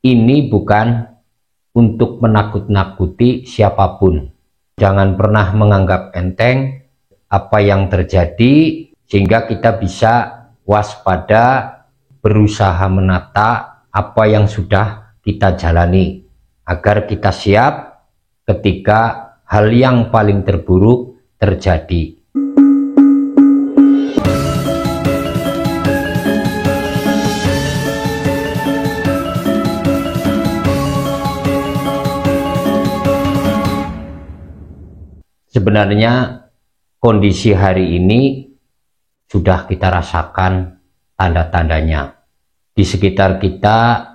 Ini bukan untuk menakut-nakuti siapapun. Jangan pernah menganggap enteng apa yang terjadi, sehingga kita bisa waspada, berusaha menata apa yang sudah kita jalani, agar kita siap ketika hal yang paling terburuk terjadi. Sebenarnya kondisi hari ini sudah kita rasakan tanda-tandanya. Di sekitar kita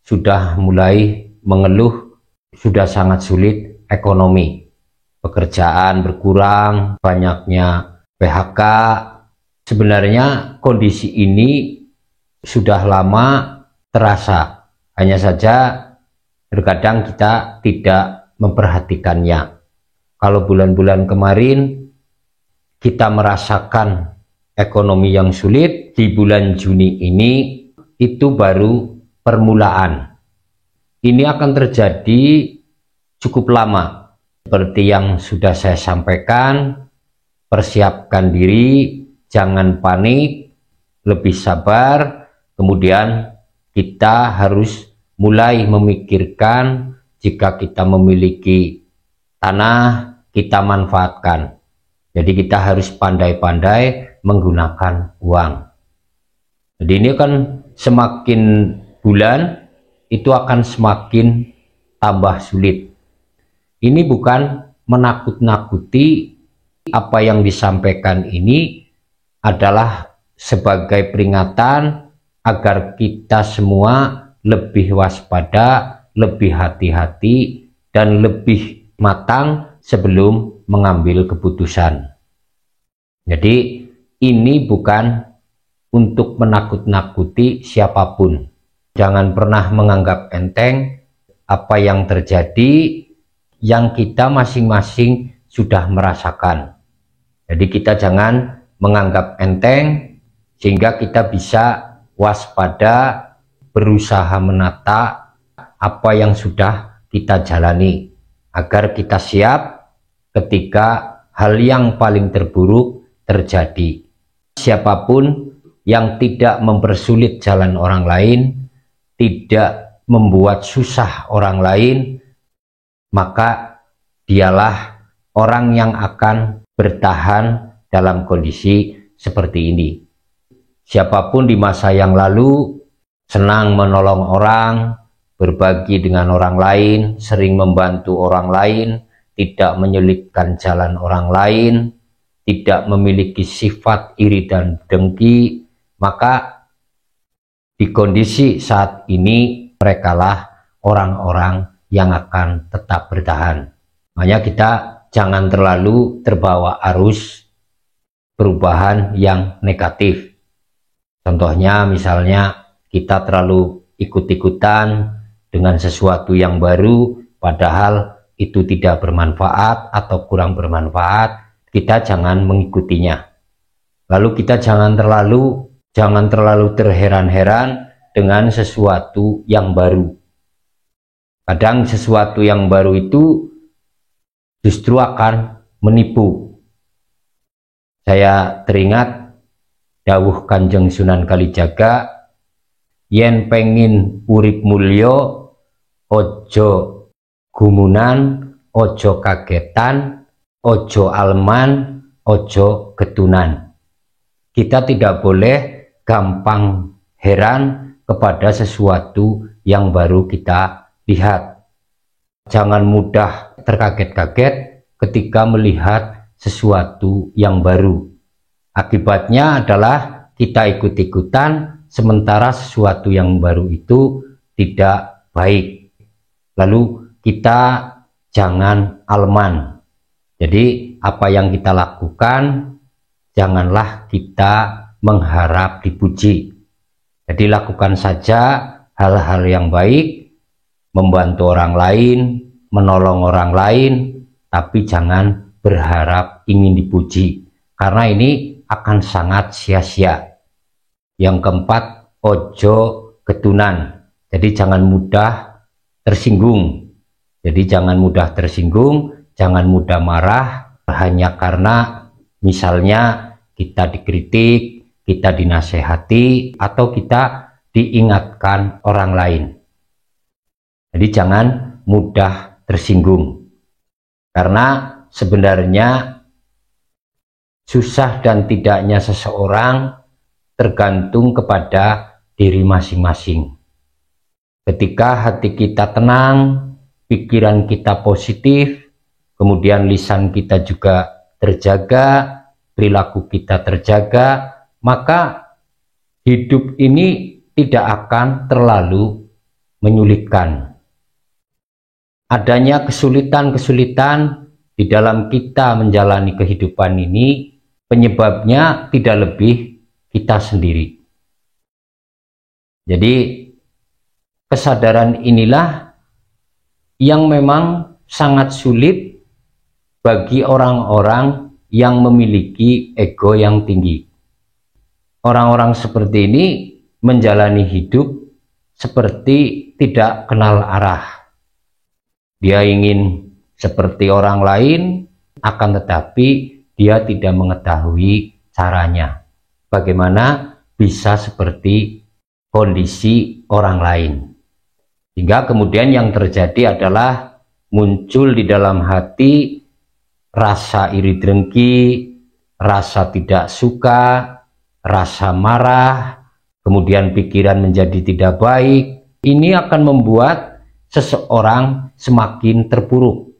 sudah mulai mengeluh, sudah sangat sulit ekonomi. Pekerjaan berkurang, banyaknya PHK. Sebenarnya kondisi ini sudah lama terasa. Hanya saja terkadang kita tidak memperhatikannya. Kalau bulan-bulan kemarin kita merasakan ekonomi yang sulit, di bulan Juni ini itu baru permulaan. Ini akan terjadi cukup lama. Seperti yang sudah saya sampaikan, persiapkan diri, jangan panik, lebih sabar. Kemudian kita harus mulai memikirkan, jika kita memiliki tanah, kita manfaatkan. Jadi kita harus pandai-pandai menggunakan uang. Jadi ini kan semakin bulan itu akan semakin tambah sulit. Ini bukan menakut-nakuti, apa yang disampaikan ini adalah sebagai peringatan agar kita semua lebih waspada, lebih hati-hati, dan lebih matang sebelum mengambil keputusan. Jadi ini bukan untuk menakut-nakuti siapapun. Jangan pernah menganggap enteng apa yang terjadi, yang kita masing-masing sudah merasakan. Jadi kita jangan menganggap enteng, sehingga kita bisa waspada, berusaha menata apa yang sudah kita jalani, agar kita siap ketika hal yang paling terburuk terjadi. Siapapun yang tidak mempersulit jalan orang lain, tidak membuat susah orang lain, maka dialah orang yang akan bertahan dalam kondisi seperti ini. Siapapun di masa yang lalu senang menolong orang, berbagi dengan orang lain, sering membantu orang lain, tidak menyulitkan jalan orang lain, tidak memiliki sifat iri dan dengki, maka di kondisi saat ini merekalah orang-orang yang akan tetap bertahan. Makanya kita jangan terlalu terbawa arus perubahan yang negatif. Contohnya misalnya kita terlalu ikut-ikutan dengan sesuatu yang baru, padahal itu tidak bermanfaat atau kurang bermanfaat, kita jangan mengikutinya. Lalu kita jangan terlalu terheran-heran dengan sesuatu yang baru. Kadang sesuatu yang baru itu justru akan menipu. Saya teringat dawuh Kanjeng Sunan Kalijaga, yen pengin urip mulya, ojo gumunan, ojo kagetan, ojo alman, ojo getunan. Kita tidak boleh gampang heran kepada sesuatu yang baru kita lihat. Jangan mudah terkaget-kaget ketika melihat sesuatu yang baru. Akibatnya adalah kita ikut-ikutan, sementara sesuatu yang baru itu tidak baik. Lalu kita jangan alman. Jadi apa yang kita lakukan, janganlah kita mengharap dipuji. Jadi lakukan saja hal-hal yang baik, membantu orang lain, menolong orang lain, tapi jangan berharap ingin dipuji, karena ini akan sangat sia-sia. Yang keempat, ojo getunan. Jadi jangan mudah tersinggung. Jadi jangan mudah tersinggung, jangan mudah marah hanya karena misalnya kita dikritik, kita dinasehati, atau kita diingatkan orang lain. Jadi jangan mudah tersinggung. Karena sebenarnya susah dan tidaknya seseorang tergantung kepada diri masing-masing. Ketika hati kita tenang, pikiran kita positif, kemudian lisan kita juga terjaga, perilaku kita terjaga, maka hidup ini tidak akan terlalu menyulitkan. Adanya kesulitan-kesulitan di dalam kita menjalani kehidupan ini, penyebabnya tidak lebih kita sendiri. Jadi kesadaran inilah yang memang sangat sulit bagi orang-orang yang memiliki ego yang tinggi. Orang-orang seperti ini menjalani hidup seperti tidak kenal arah. Dia ingin seperti orang lain, akan tetapi dia tidak mengetahui caranya. Bagaimana bisa seperti kondisi orang lain. Hingga kemudian yang terjadi adalah muncul di dalam hati rasa iri dengki, rasa tidak suka, rasa marah, kemudian pikiran menjadi tidak baik. Ini akan membuat seseorang semakin terpuruk.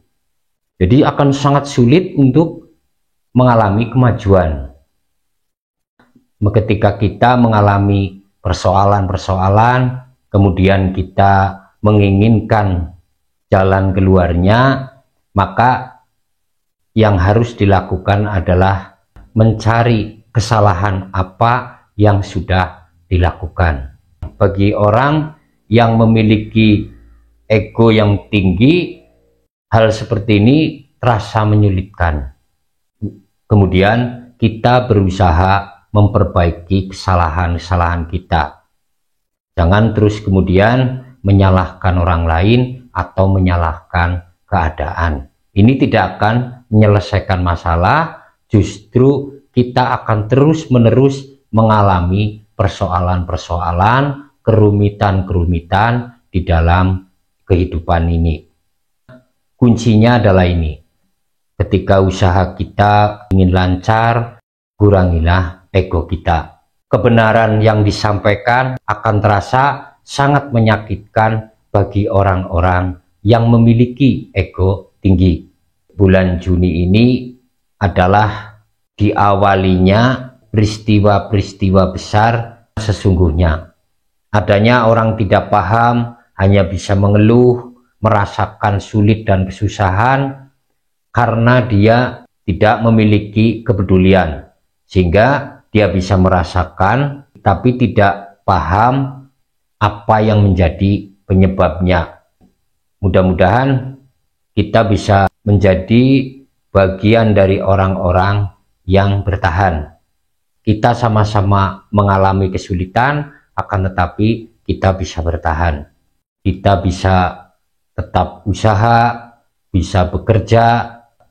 Jadi akan sangat sulit untuk mengalami kemajuan. Ketika kita mengalami persoalan-persoalan, kemudian kita menginginkan jalan keluarnya, maka yang harus dilakukan adalah mencari kesalahan apa yang sudah dilakukan. Bagi orang yang memiliki ego yang tinggi, hal seperti ini terasa menyulitkan. Kemudian kita berusaha memperbaiki kesalahan-kesalahan kita. Jangan terus kemudian menyalahkan orang lain atau menyalahkan keadaan. Ini tidak akan menyelesaikan masalah, justru kita akan terus-menerus mengalami persoalan-persoalan, kerumitan-kerumitan di dalam kehidupan ini. Kuncinya adalah ini. Ketika usaha kita ingin lancar, kurangilah ego kita. Kebenaran yang disampaikan akan terasa sangat menyakitkan bagi orang-orang yang memiliki ego tinggi. Bulan Juni ini adalah diawalinya peristiwa-peristiwa besar sesungguhnya. Adanya orang tidak paham, hanya bisa mengeluh, merasakan sulit dan kesusahan karena dia tidak memiliki kepedulian. Sehingga dia bisa merasakan tapi tidak paham apa yang menjadi penyebabnya. Mudah-mudahan kita bisa menjadi bagian dari orang-orang yang bertahan. Kita sama-sama mengalami kesulitan, akan tetapi kita bisa bertahan. Kita bisa tetap usaha, bisa bekerja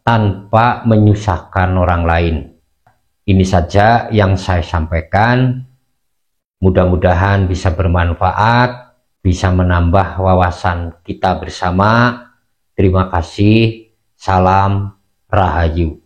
tanpa menyusahkan orang lain. Ini saja yang saya sampaikan. Mudah-mudahan bisa bermanfaat, bisa menambah wawasan kita bersama. Terima kasih. Salam Rahayu.